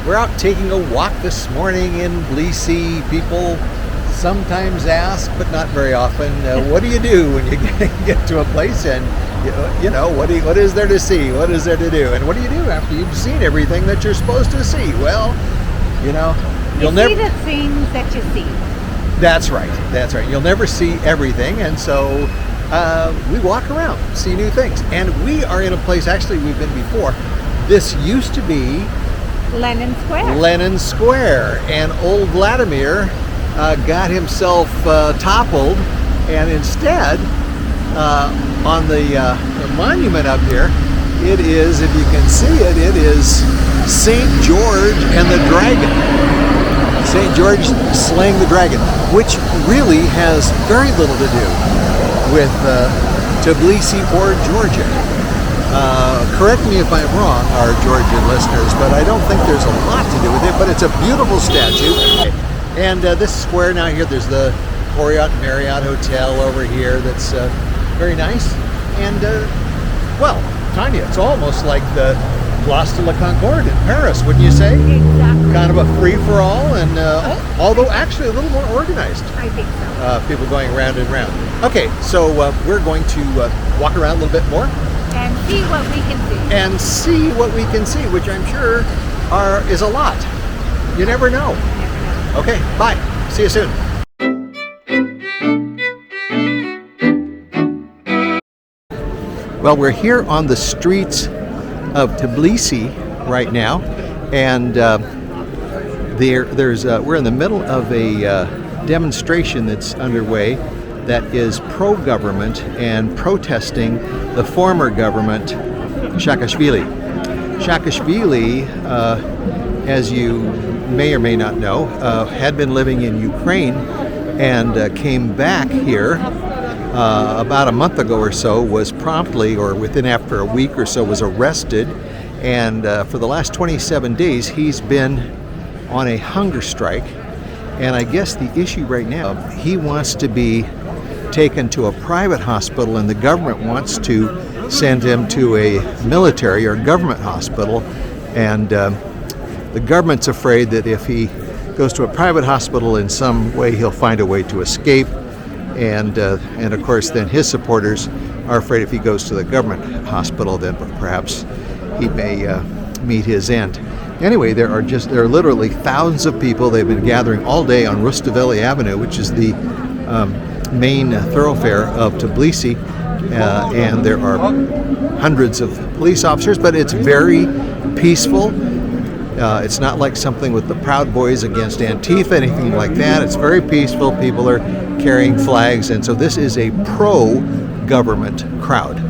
We're out taking a walk this morning in TBILISI. People sometimes ask, but not very often, what do you do when you get to a place and what is there to see? What is there to do? And what do you do after you've seen everything that you're supposed to see? Well, you'll never see the things that you see. That's right. You'll never see everything, and so we walk around, see new things. And we are in a place, actually we've been before. This used to be Lenin Square, and old Vladimir got himself toppled, and instead on the monument up here, it is, if you can see it, it is St. George and the Dragon. St. George slaying the dragon, which really has very little to do with TBILISI or Georgia. Correct me if I'm wrong, our Georgian listeners, but I don't think there's a lot to do with it, but it's a beautiful statue. And this square now here, there's the Marriott Hotel over here that's very nice. And, well, Tanya, it's almost like the Place de la Concorde in Paris, wouldn't you say? Exactly. Kind of a free-for-all, and although actually a little more organized. I think so. People going round and round. Okay, so we're going to walk around a little bit more. And see what we can see. And see what we can see, which I'm sure is a lot. You never know. Okay, bye. See you soon. Well, we're here on the streets of TBILISI right now, and we're in the middle of a demonstration that's underway that is pro-government and protesting the former government, Saakashvili. Saakashvili, as you may or may not know, had been living in Ukraine and came back here about a month ago or so, was promptly, or within after a week or so, was arrested, and for the last 27 days he's been on a hunger strike. And I guess the issue right now, he wants to be taken to a private hospital, and the government wants to send him to a military or government hospital, and the government's afraid that if he goes to a private hospital in some way, he'll find a way to escape. And of course, then his supporters are afraid if he goes to the government hospital, then perhaps he may meet his end. Anyway, there are literally thousands of people. They've been gathering all day on Rustaveli Avenue, which is the main thoroughfare of TBILISI, and there are hundreds of police officers, but it's very peaceful. It's not like something with the Proud Boys against Antifa, anything like that. It's very peaceful. People are carrying flags, and so this is a pro-government crowd.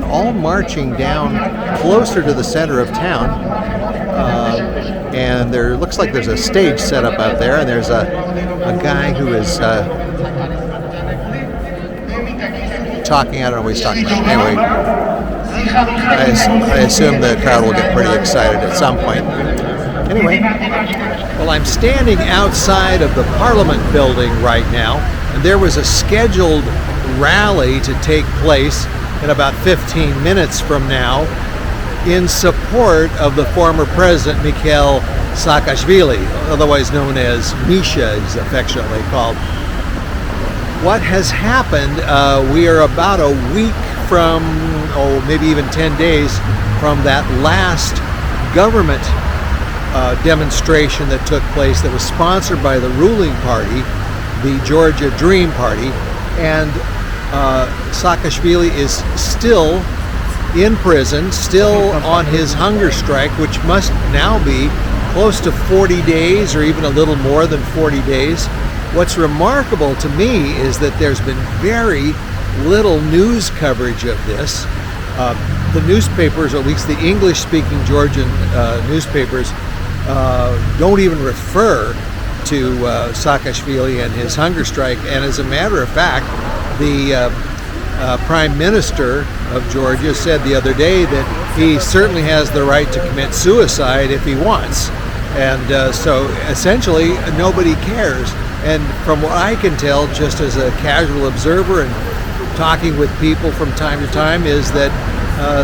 All marching down closer to the center of town, and there looks like there's a stage set up out there, and there's a guy who is talking. I don't know what he's talking about. Anyway, I assume the crowd will get pretty excited at some point. Anyway, well, I'm standing outside of the Parliament building right now, and there was a scheduled rally to take place in about 15 minutes from now in support of the former president, Mikheil Saakashvili, otherwise known as Misha, is affectionately called. What has happened, we are about a week from, maybe even 10 days from that last government demonstration that took place that was sponsored by the ruling party, the Georgia Dream Party, and Saakashvili is still in prison, still on his hunger strike, which must now be close to 40 days or even a little more than 40 days. What's remarkable to me is that there's been very little news coverage of this. The newspapers, or at least the English-speaking Georgian newspapers, don't even refer to Saakashvili and his hunger strike. And as a matter of fact, the Prime Minister of Georgia said the other day that he certainly has the right to commit suicide if he wants. And so essentially nobody cares. And from what I can tell, just as a casual observer and talking with people from time to time, is that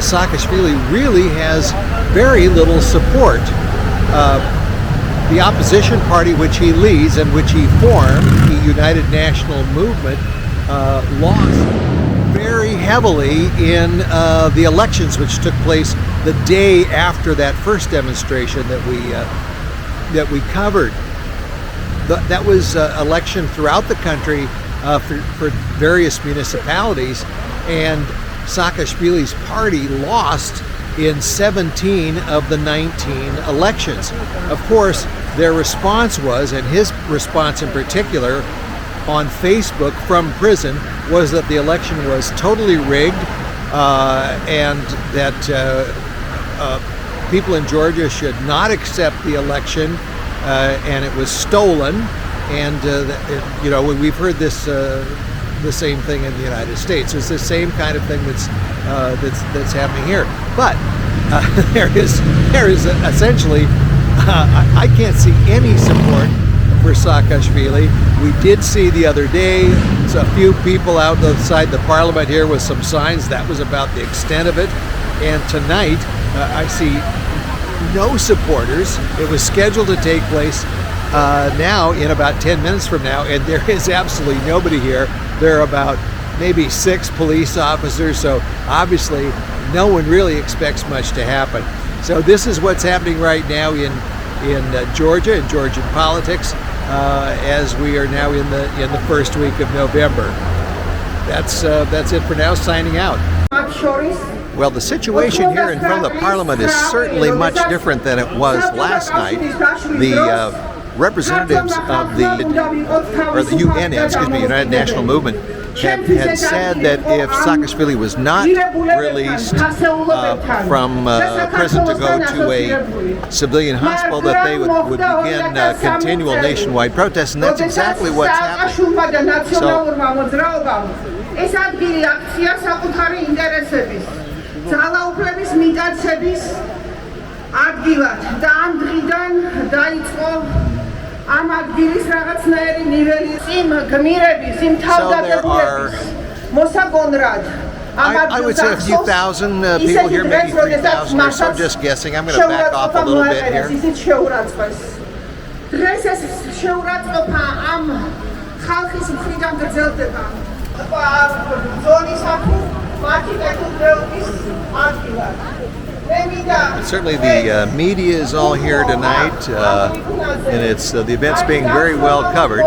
Saakashvili really has very little support. The opposition party which he leads and which he formed, the United National Movement, lost very heavily in the elections which took place the day after that first demonstration that we covered. That was election throughout the country for various municipalities, and Saakashvili's party lost in 17 of the 19 elections. Of course, their response was, and his response in particular on Facebook from prison, was that the election was totally rigged and that people in Georgia should not accept the election and it was stolen. And we've heard this the same thing in the United States. It's the same kind of thing that's happening here. But there is essentially I can't see any support for Saakashvili. We did see the other day a few people outside the parliament here with some signs. That was about the extent of it. And tonight I see no supporters. It was scheduled to take place now in about 10 minutes from now, and there is absolutely nobody here. There are about maybe 6 police officers, so obviously no one really expects much to happen. So this is what's happening right now in Georgia, in Georgian politics, as we are now in the first week of November. That's it for now. Signing out. Well, the situation here in front of the parliament is certainly much different than it was last night. The representatives of the United National Movement had said that if Saakashvili was not released from prison to go to a civilian hospital, that they would begin continual nationwide protests, and that's exactly what's happening. So there are, I would say, a few thousand people here, maybe 3,000 or so, just guessing. I'm going to back off a little bit here. Certainly the media is all here tonight, and it's the event's being very well covered.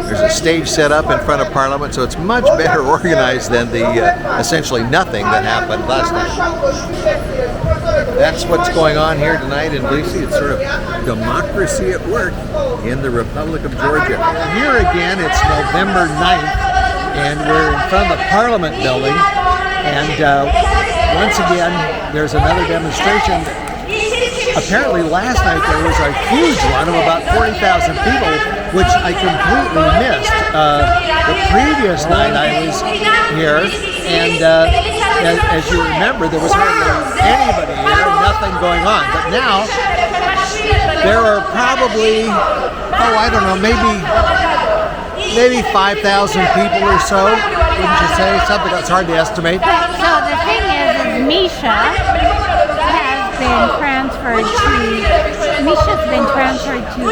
There's a stage set up in front of Parliament, so it's much better organized than the essentially nothing that happened last night. That's what's going on here tonight in TBILISI. It's sort of democracy at work in the Republic of Georgia. Here again, it's November 9th, and we're in front of the Parliament building, and once again, there's another demonstration. Apparently last night there was a huge one of about 40,000 people, which I completely missed. The previous night I was here, and as you remember, there was hardly anybody here, nothing going on. But now, there are probably, I don't know, maybe 5,000 people or so, wouldn't you say? Something that's hard to estimate. So the thing is Misha's been transferred to a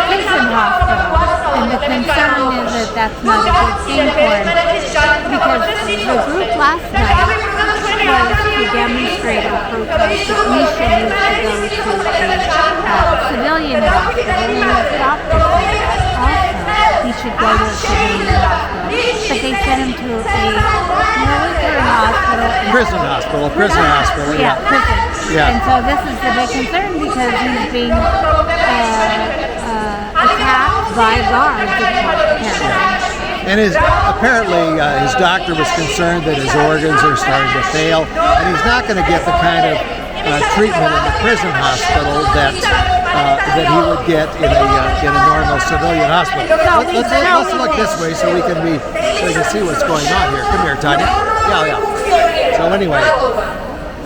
prison hospital, and the concern is that that's not a good thing for him, because the group last night was to demonstrate or protest that Misha needs to go to a civilian hospital, and the doctor said he should go to a civilian hospital, but they sent him to a military hospital. Prison hospital. Yeah, prison. Yeah. And so this is the big concern, because he's being attacked by guards. And apparently his doctor was concerned that his organs are starting to fail, and he's not going to get the kind of treatment in the prison hospital that that he would get in a normal civilian hospital. Let's look this way so we can see what's going on here. Come here, Tanya. Yeah. So anyway.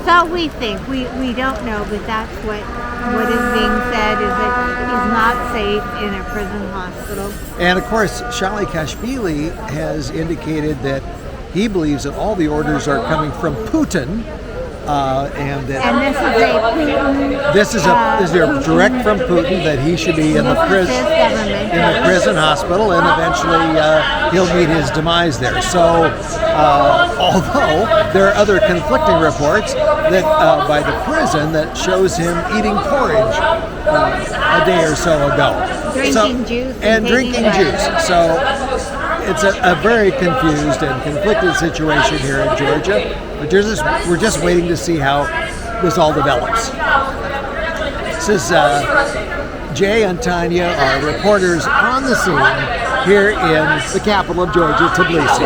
So we think, we don't know, but that's what is being said, is that he's not safe in a prison hospital. And of course, Saakashvili has indicated that he believes that all the orders are coming from Putin, and this is a direct from Putin that he should be in the prison hospital, and eventually he'll meet his demise there. So, although there are other conflicting reports that by the prison that shows him eating porridge a day or so ago, drinking juice. So it's a very confused and conflicted situation here in Georgia. But we're just waiting to see how this all develops. This is Jay and Tanya, our reporters on the scene here in the capital of Georgia, Tbilisi.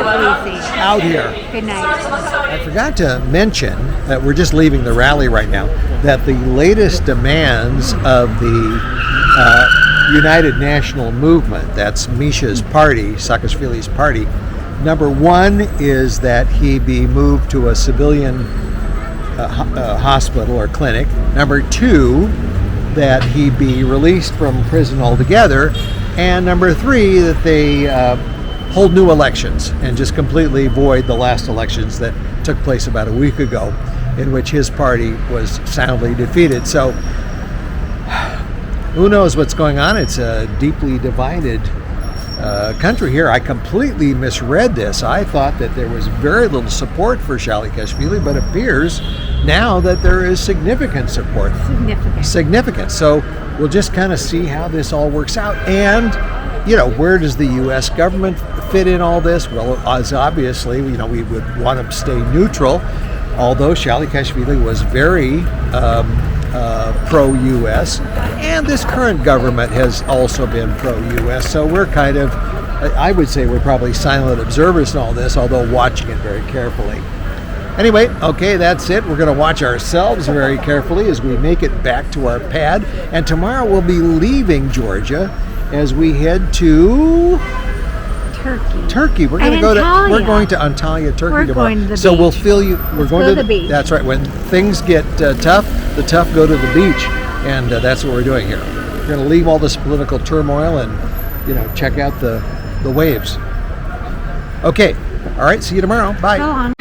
Out here. Good night. I forgot to mention that we're just leaving the rally right now, that the latest demands of the United National Movement, that's Misha's party, Saakashvili's party, number one is that he be moved to a civilian hospital or clinic. Number two, that he be released from prison altogether. And number three, that they hold new elections and just completely void the last elections that took place about a week ago, in which his party was soundly defeated. So who knows what's going on? It's a deeply divided country here. I completely misread this. I thought that there was very little support for Saakashvili, but it appears now that there is significant support. Significant. So we'll just kind of see how this all works out. And, where does the U.S. government fit in all this? Well, as obviously, we would want to stay neutral, although Saakashvili was very pro-U.S. and this current government has also been pro-U.S. So we're kind of, I would say we're probably silent observers in all this, although watching it very carefully. Anyway, okay, that's it. We're going to watch ourselves very carefully as we make it back to our pad. And tomorrow we'll be leaving Georgia as we head to Turkey. We're going to go to Antalya, Turkey tomorrow. Going to the so beach. We'll fill you. We're going to the beach. That's right. When things get tough, the tough go to the beach, and that's what we're doing here. We're going to leave all this political turmoil and check out the waves. Okay. All right. See you tomorrow. Bye. Go on.